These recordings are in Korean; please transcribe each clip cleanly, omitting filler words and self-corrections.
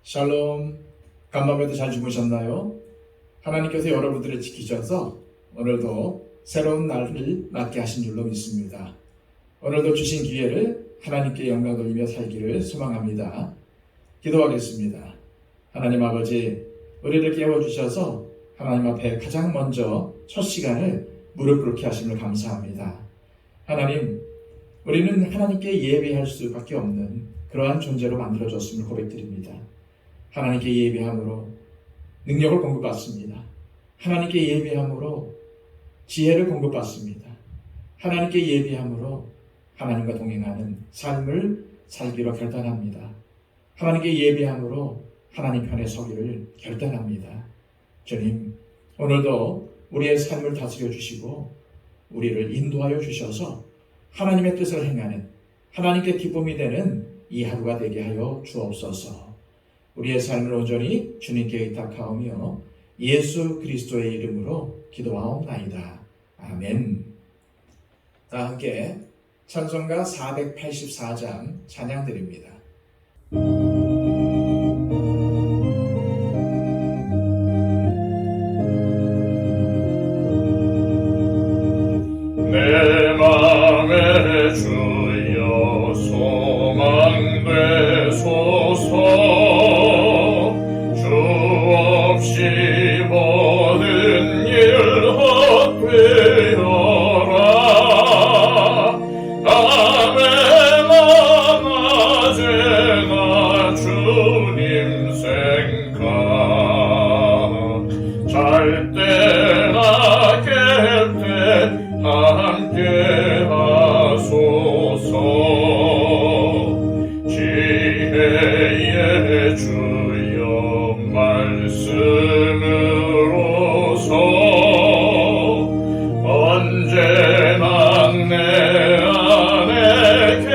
샬롬, 간밤에도 잘 주무셨나요? 하나님께서 여러분들을 지키셔서 오늘도 새로운 날을 맞게 하신 줄로 믿습니다. 오늘도 주신 기회를 하나님께 영광 돌리며 살기를 소망합니다. 기도하겠습니다. 하나님 아버지, 우리를 깨워주셔서 하나님 앞에 가장 먼저 첫 시간을 무릎 꿇게 하심을 감사합니다. 하나님, 우리는 하나님께 예배할 수밖에 없는 그러한 존재로 만들어졌음을 고백드립니다. 하나님께 예배함으로 능력을 공급받습니다. 하나님께 예배함으로 지혜를 공급받습니다. 하나님께 예배함으로 하나님과 동행하는 삶을 살기로 결단합니다. 하나님께 예배함으로 하나님 편에 서기를 결단합니다. 주님, 오늘도 우리의 삶을 다스려 주시고 우리를 인도하여 주셔서 하나님의 뜻을 행하는, 하나님께 기쁨이 되는 이 하루가 되게 하여 주옵소서. 우리의 삶을 온전히 주님께 의탁하오며 예수 그리스도의 이름으로 기도하옵나이다. 아멘. 다 함께 찬송가 484장 찬양 드립니다. 내 맘에 주여 소망 되소서. 주 없이 모든 일 헛되어라. 밤에나 낮에나 주님 생각, 잘 때나 깰 때 함께 하소서. 지혜의 주여 말씀으로서 언제나 내 안에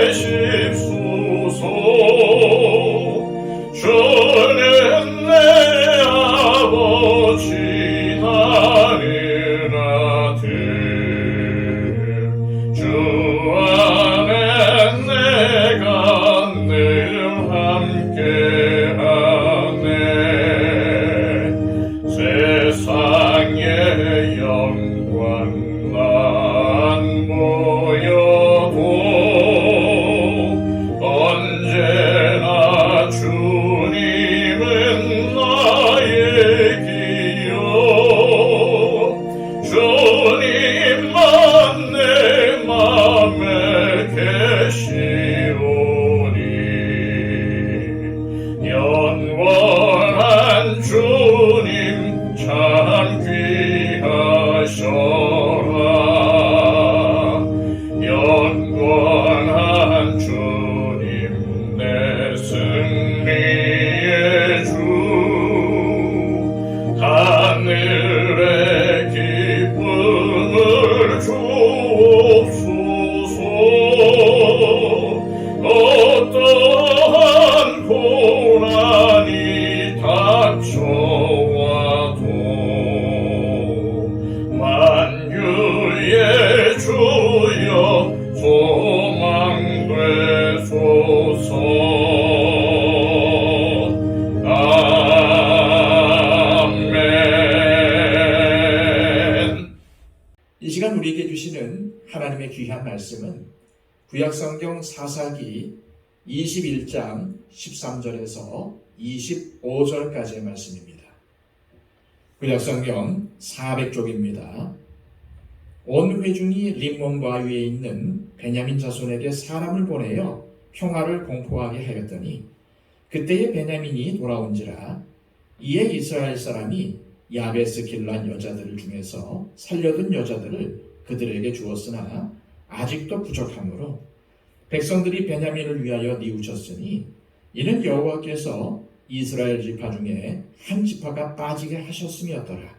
계십소서. 주는 내 아버지 나를 아들, 주 안에 내가 늘 함께하네. 세상의 영광 난 보여도 언제나 주님은 나의 기여. 주님만 내 맘에 계시오니 영원한 주님 참 귀하셔라. 영원한 주님 내 승리의 주, 하늘의 기쁨을 주옵소서. 어떠한 고난이 닥쳐와도 만유의 주여 소망 되소서. 아멘. 이 시간 우리에게 주시는 하나님의 귀한 말씀은 구약성경 사사기 21장 13절에서 25절까지의 말씀입니다. 구약성경 400쪽입니다. 온 회중이 림몬 바위에 있는 베냐민 자손에게 사람을 보내어 평화를 공포하게 하였더니 그때에 베냐민이 돌아온지라. 이에 이스라엘 사람이 야베스 길란 여자들 중에서 살려둔 여자들을 그들에게 주었으나 아직도 부족하므로 백성들이 베냐민을 위하여 뉘우쳤으니 이는 여호와께서 이스라엘 지파 중에 한 지파가 빠지게 하셨음이었더라.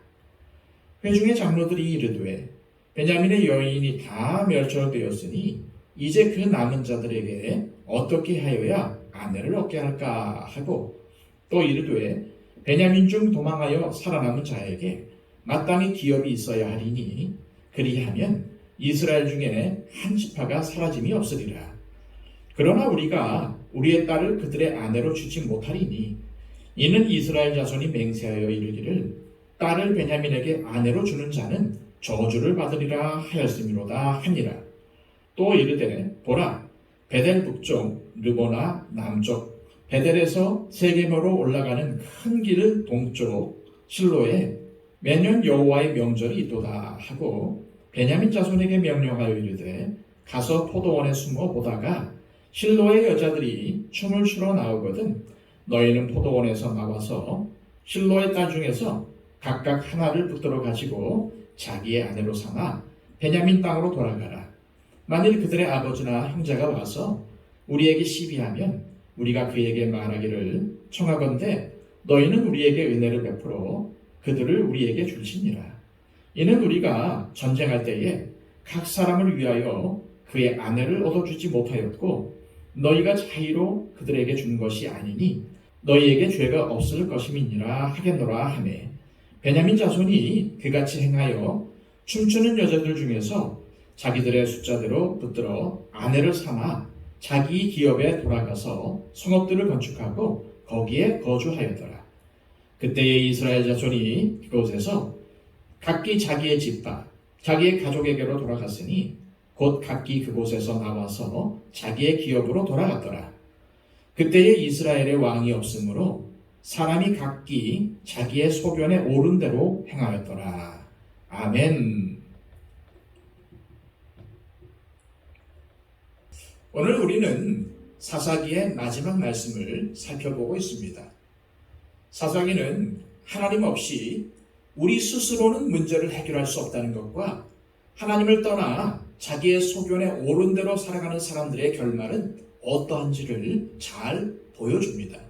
회중의 장로들이 이르되 베냐민의 여인이 다 멸절되었으니 이제 그 남은 자들에게 어떻게 하여야 아내를 얻게 할까 하고, 또 이르되 베냐민 중 도망하여 살아남은 자에게 마땅히 기업이 있어야 하리니 그리하면 이스라엘 중에 한 지파가 사라짐이 없으리라. 그러나 우리가 우리의 딸을 그들의 아내로 주지 못하리니 이는 이스라엘 자손이 맹세하여 이르기를 딸을 베냐민에게 아내로 주는 자는 저주를 받으리라 하였음이로다 하니라. 또 이르되 보라 베델 북쪽 르보나 남쪽 베델에서 세게모로 올라가는 큰 길 동쪽 실로에 매년 여호와의 명절이 있도다 하고 베냐민 자손에게 명령하여 이르되 가서 포도원에 숨어 보다가 실로의 여자들이 춤을 추러 나오거든 너희는 포도원에서 나와서 실로의 딸 중에서 각각 하나를 붙들어 가지고 자기의 아내로 삼아 베냐민 땅으로 돌아가라. 만일 그들의 아버지나 형제가 와서 우리에게 시비하면 우리가 그에게 말하기를 청하건대 너희는 우리에게 은혜를 베풀어 그들을 우리에게 줄지니라. 이는 우리가 전쟁할 때에 각 사람을 위하여 그의 아내를 얻어주지 못하였고 너희가 자의로 그들에게 준 것이 아니니 너희에게 죄가 없을 것임이니라 하겠노라 하매 베냐민 자손이 그같이 행하여 춤추는 여자들 중에서 자기들의 숫자대로 붙들어 아내를 삼아 자기 기업에 돌아가서 성읍들을 건축하고 거기에 거주하였더라. 그때에 이스라엘 자손이 그곳에서 각기 자기의 집과 자기의 가족에게로 돌아갔으니 곧 각기 그곳에서 나와서 자기의 기업으로 돌아갔더라. 그때에 이스라엘의 왕이 없으므로 사람이 각기 자기의 소견에 옳은 대로 행하였더라. 아멘. 오늘 우리는 사사기의 마지막 말씀을 살펴보고 있습니다. 사사기는 하나님 없이 우리 스스로는 문제를 해결할 수 없다는 것과 하나님을 떠나 자기의 소견에 옳은 대로 살아가는 사람들의 결말은 어떠한지를 잘 보여줍니다.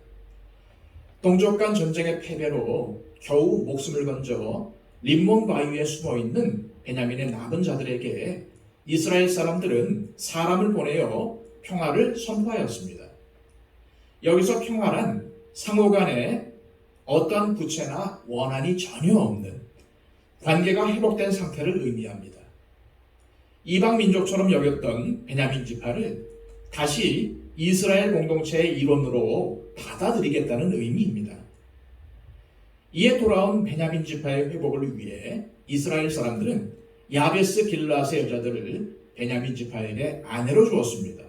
동족간 전쟁의 패배로 겨우 목숨을 건져 림몬 바위에 숨어있는 베냐민의 남은 자들에게 이스라엘 사람들은 사람을 보내어 평화를 선포하였습니다. 여기서 평화란 상호 간에 어떠한 부채나 원한이 전혀 없는 관계가 회복된 상태를 의미합니다. 이방 민족처럼 여겼던 베냐민 지파를 다시 이스라엘 공동체의 일원으로 받아들이겠다는 의미입니다. 이에 돌아온 베냐민 지파의 회복을 위해 이스라엘 사람들은 야베스 길르앗의 여자들을 베냐민 지파에게 아내로 주었습니다.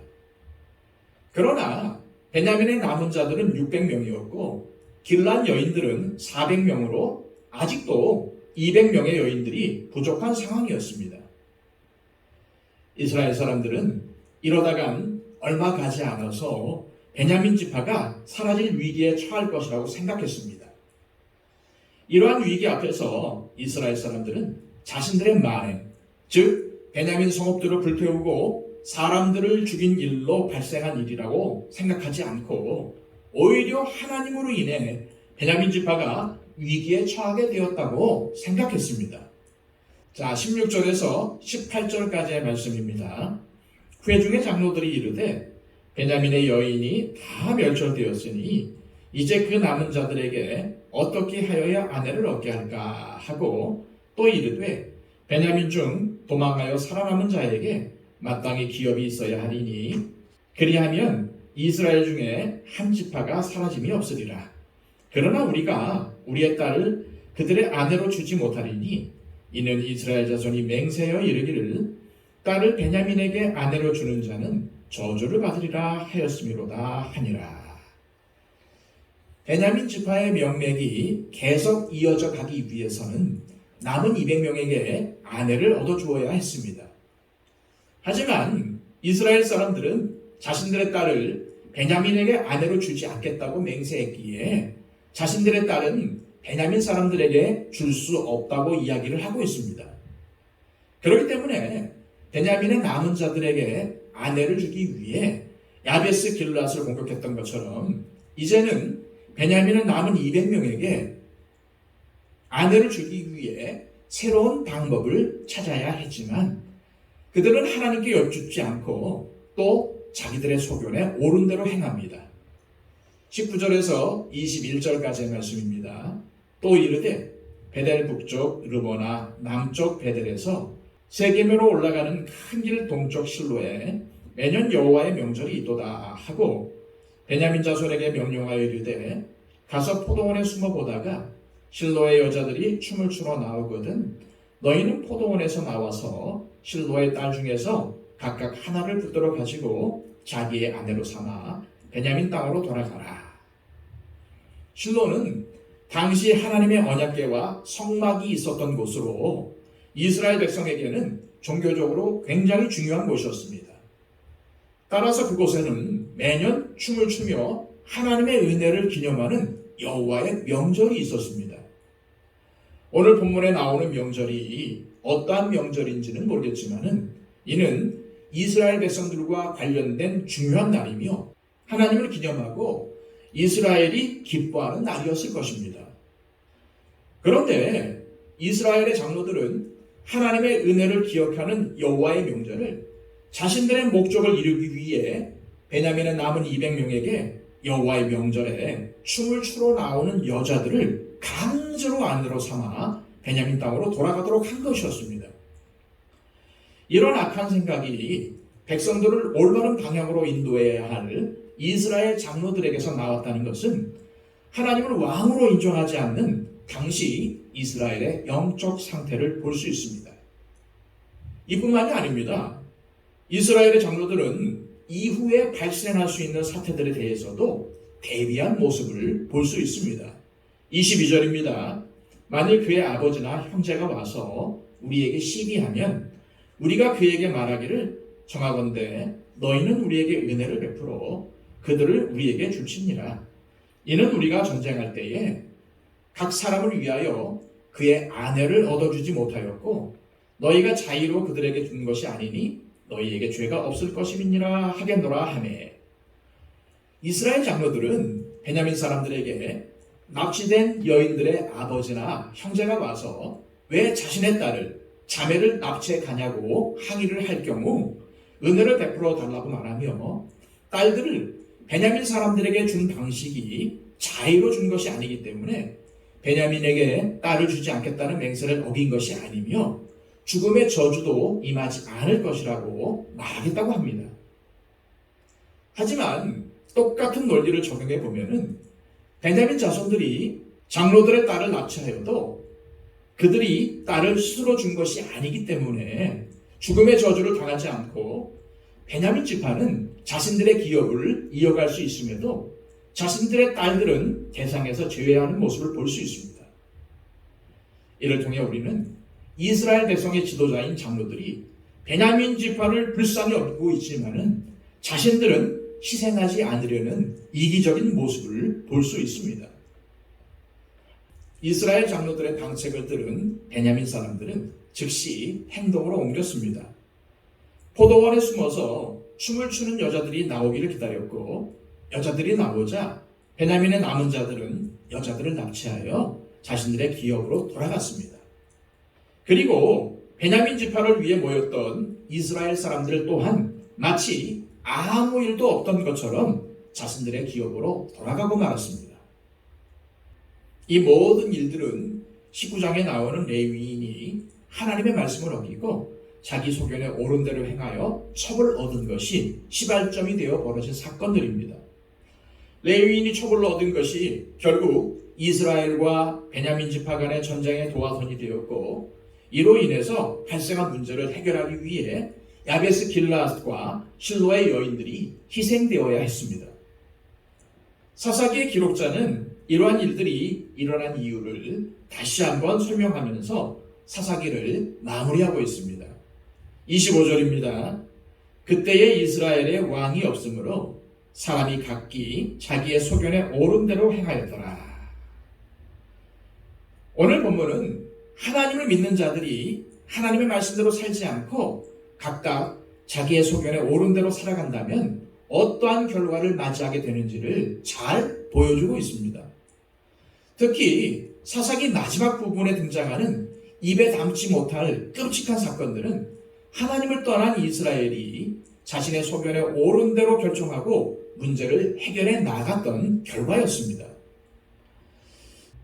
그러나 베냐민의 남은 자들은 600명이었고 길르앗 여인들은 400명으로 아직도 200명의 여인들이 부족한 상황이었습니다. 이스라엘 사람들은 이러다간 얼마 가지 않아서 베냐민 지파가 사라질 위기에 처할 것이라고 생각했습니다. 이러한 위기 앞에서 이스라엘 사람들은 자신들의 만행, 즉 베냐민 성읍들을 불태우고 사람들을 죽인 일로 발생한 일이라고 생각하지 않고 오히려 하나님으로 인해 베냐민 지파가 위기에 처하게 되었다고 생각했습니다. 자, 16절에서 18절까지의 말씀입니다. 회중의 장로들이 이르되 베냐민의 여인이 다 멸절되었으니 이제 그 남은 자들에게 어떻게 하여야 아내를 얻게 할까 하고 또 이르되 베냐민 중 도망하여 살아남은 자에게 마땅히 기업이 있어야 하리니 그리하면 이스라엘 중에 한 지파가 사라짐이 없으리라. 그러나 우리가 우리의 딸을 그들의 아내로 주지 못하리니 이는 이스라엘 자손이 맹세하여 이르기를 딸을 베냐민에게 아내로 주는 자는 저주를 받으리라 하였음이로다 하니라. 베냐민 지파의 명맥이 계속 이어져 가기 위해서는 남은 200명에게 아내를 얻어주어야 했습니다. 하지만 이스라엘 사람들은 자신들의 딸을 베냐민에게 아내로 주지 않겠다고 맹세했기에 자신들의 딸은 베냐민 사람들에게 줄 수 없다고 이야기를 하고 있습니다. 그렇기 때문에 베냐민의 남은 자들에게 아내를 주기 위해 야베스 길르앗을 공격했던 것처럼 이제는 베냐민의 남은 200명에게 아내를 주기 위해 새로운 방법을 찾아야 했지만 그들은 하나님께 여쭙지 않고 또 자기들의 소견에 옳은 대로 행합니다. 19절에서 21절까지의 말씀입니다. 또 이르되 베델 북쪽 르보나 남쪽 베델에서 세게모로 올라가는 큰 길 동쪽 실로에 매년 여호와의 명절이 있도다 하고 베냐민 자손에게 명령하여 이르되 가서 포도원에 숨어 보다가 실로의 여자들이 춤을 추러 나오거든 너희는 포도원에서 나와서 실로의 딸 중에서 각각 하나를 붙들어 가지고 자기의 아내로 삼아 베냐민 땅으로 돌아가라. 실로는 당시 하나님의 언약궤와 성막이 있었던 곳으로 이스라엘 백성에게는 종교적으로 굉장히 중요한 곳이었습니다. 따라서 그곳에는 매년 춤을 추며 하나님의 은혜를 기념하는 여호와의 명절이 있었습니다. 오늘 본문에 나오는 명절이 어떠한 명절인지는 모르겠지만 이는 이스라엘 백성들과 관련된 중요한 날이며 하나님을 기념하고 이스라엘이 기뻐하는 날이었을 것입니다. 그런데 이스라엘의 장로들은 하나님의 은혜를 기억하는 여호와의 명절을 자신들의 목적을 이루기 위해 베냐민의 남은 200명에게 여호와의 명절에 춤을 추러 나오는 여자들을 강제로 아내로 삼아 베냐민 땅으로 돌아가도록 한 것이었습니다. 이런 악한 생각이 백성들을 올바른 방향으로 인도해야 할 이스라엘 장로들에게서 나왔다는 것은 하나님을 왕으로 인정하지 않는 당시 이스라엘의 영적 상태를 볼 수 있습니다. 이뿐만이 아닙니다. 이스라엘의 장로들은 이후에 발생할 수 있는 사태들에 대해서도 대비한 모습을 볼 수 있습니다. 22절입니다. 만일 그의 아버지나 형제가 와서 우리에게 시비하면 우리가 그에게 말하기를 정하건대 너희는 우리에게 은혜를 베풀어 그들을 우리에게 줄지니라. 이는 우리가 전쟁할 때에 각 사람을 위하여 그의 아내를 얻어주지 못하였고 너희가 자의로 그들에게 준 것이 아니니 너희에게 죄가 없을 것임이니라 하겠노라 하매. 이스라엘 장로들은 베냐민 사람들에게 납치된 여인들의 아버지나 형제가 와서 왜 자신의 딸을 자매를 납치해 가냐고 항의를 할 경우 은혜를 베풀어 달라고 말하며 딸들을 베냐민 사람들에게 준 방식이 자의로 준 것이 아니기 때문에 베냐민에게 딸을 주지 않겠다는 맹세를 어긴 것이 아니며 죽음의 저주도 임하지 않을 것이라고 말하겠다고 합니다. 하지만 똑같은 논리를 적용해 보면은 베냐민 자손들이 장로들의 딸을 납치하여도 그들이 딸을 스스로 준 것이 아니기 때문에 죽음의 저주를 당하지 않고 베냐민 지파는 자신들의 기업을 이어갈 수 있음에도 자신들의 딸들은 대상에서 제외하는 모습을 볼 수 있습니다. 이를 통해 우리는 이스라엘 백성의 지도자인 장로들이 베냐민 지파를 불쌍히 여기고 있지만은 자신들은 희생하지 않으려는 이기적인 모습을 볼 수 있습니다. 이스라엘 장로들의 방책을 들은 베냐민 사람들은 즉시 행동으로 옮겼습니다. 포도원에 숨어서 춤을 추는 여자들이 나오기를 기다렸고 여자들이 나오자 베냐민의 남은 자들은 여자들을 납치하여 자신들의 기업으로 돌아갔습니다. 그리고 베냐민 지파를 위해 모였던 이스라엘 사람들 또한 마치 아무 일도 없던 것처럼 자신들의 기업으로 돌아가고 말았습니다. 이 모든 일들은 19장에 나오는 레위인이 하나님의 말씀을 어기고 자기 소견에 옳은 대로 행하여 첩을 얻은 것이 시발점이 되어 벌어진 사건들입니다. 레위인이 첩을 얻은 것이 결국 이스라엘과 베냐민 지파 간의 전쟁의 도화선이 되었고 이로 인해서 발생한 문제를 해결하기 위해 야베스 길라앗과 실로의 여인들이 희생되어야 했습니다. 사사기의 기록자는 이러한 일들이 일어난 이유를 다시 한번 설명하면서 사사기를 마무리하고 있습니다. 25절입니다. 그때에 이스라엘에 왕이 없으므로 사람이 각기 자기의 소견에 옳은 대로 행하였더라. 오늘 본문은 하나님을 믿는 자들이 하나님의 말씀대로 살지 않고 각각 자기의 소견에 옳은 대로 살아간다면 어떠한 결과를 맞이하게 되는지를 잘 보여주고 있습니다. 특히 사사기 마지막 부분에 등장하는 입에 담지 못할 끔찍한 사건들은 하나님을 떠난 이스라엘이 자신의 소견에 옳은 대로 결정하고 문제를 해결해 나갔던 결과였습니다.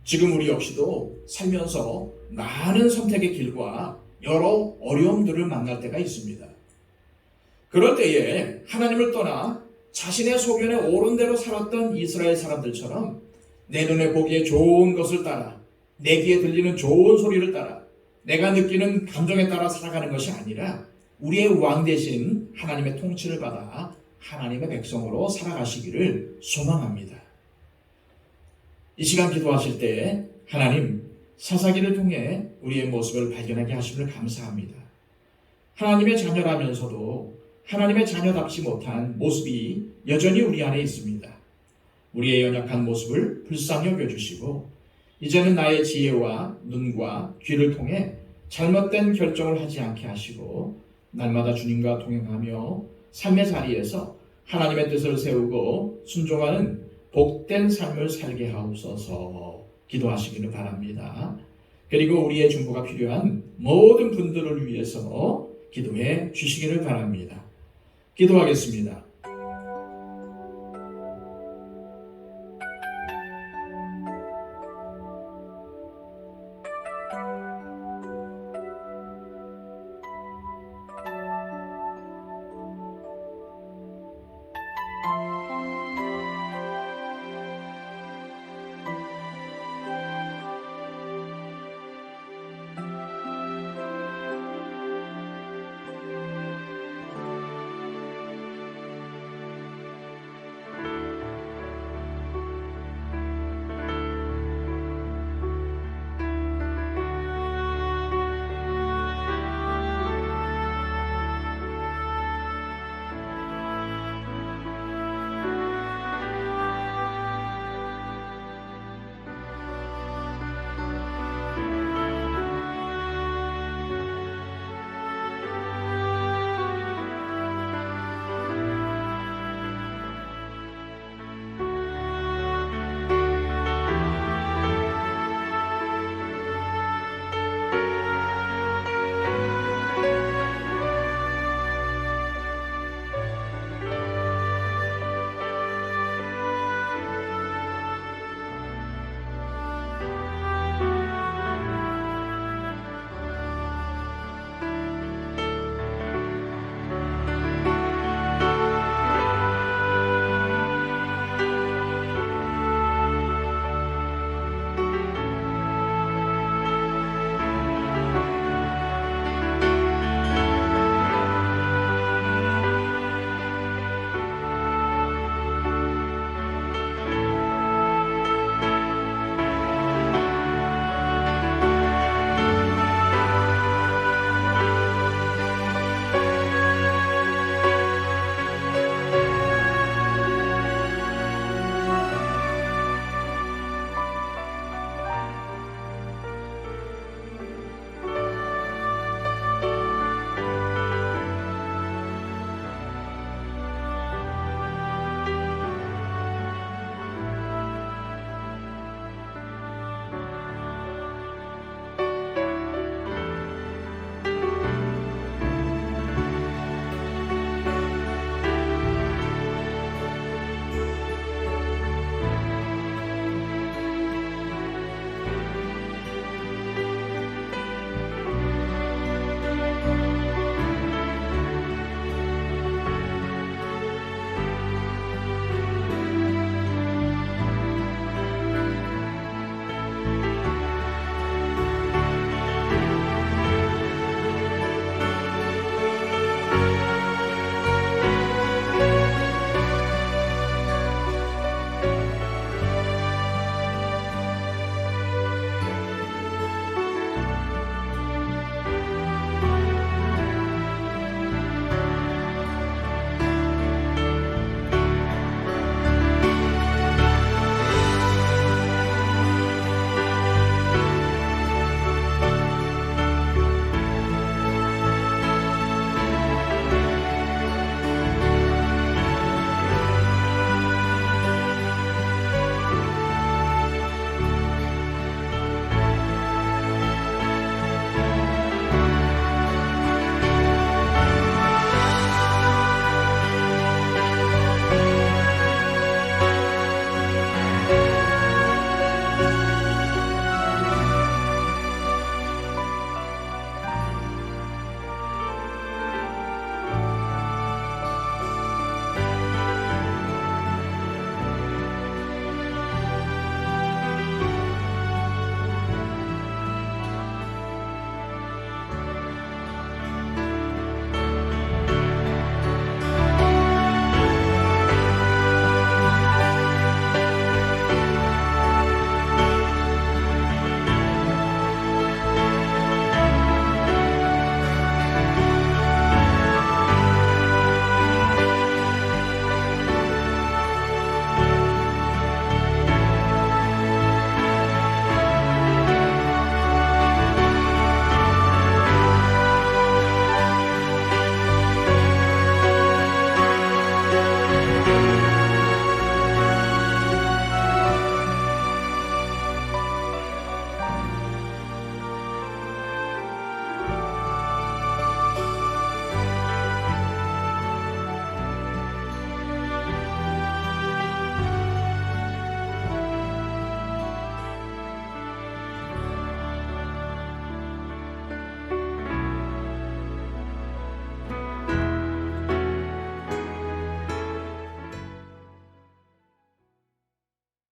지금 우리 역시도 살면서 많은 선택의 길과 여러 어려움들을 만날 때가 있습니다. 그럴 때에 하나님을 떠나 자신의 소견에 옳은 대로 살았던 이스라엘 사람들처럼 내 눈에 보기에 좋은 것을 따라, 내 귀에 들리는 좋은 소리를 따라, 내가 느끼는 감정에 따라 살아가는 것이 아니라 우리의 왕 대신 하나님의 통치를 받아 하나님의 백성으로 살아가시기를 소망합니다. 이 시간 기도하실 때 하나님 사사기를 통해 우리의 모습을 발견하게 하심을 감사합니다. 하나님의 자녀라면서도 하나님의 자녀답지 못한 모습이 여전히 우리 안에 있습니다. 우리의 연약한 모습을 불쌍히 여겨주시고 이제는 나의 지혜와 눈과 귀를 통해 잘못된 결정을 하지 않게 하시고 날마다 주님과 동행하며 삶의 자리에서 하나님의 뜻을 세우고 순종하는 복된 삶을 살게 하옵소서 기도하시기를 바랍니다. 그리고 우리의 중보가 필요한 모든 분들을 위해서 기도해 주시기를 바랍니다. 기도하겠습니다.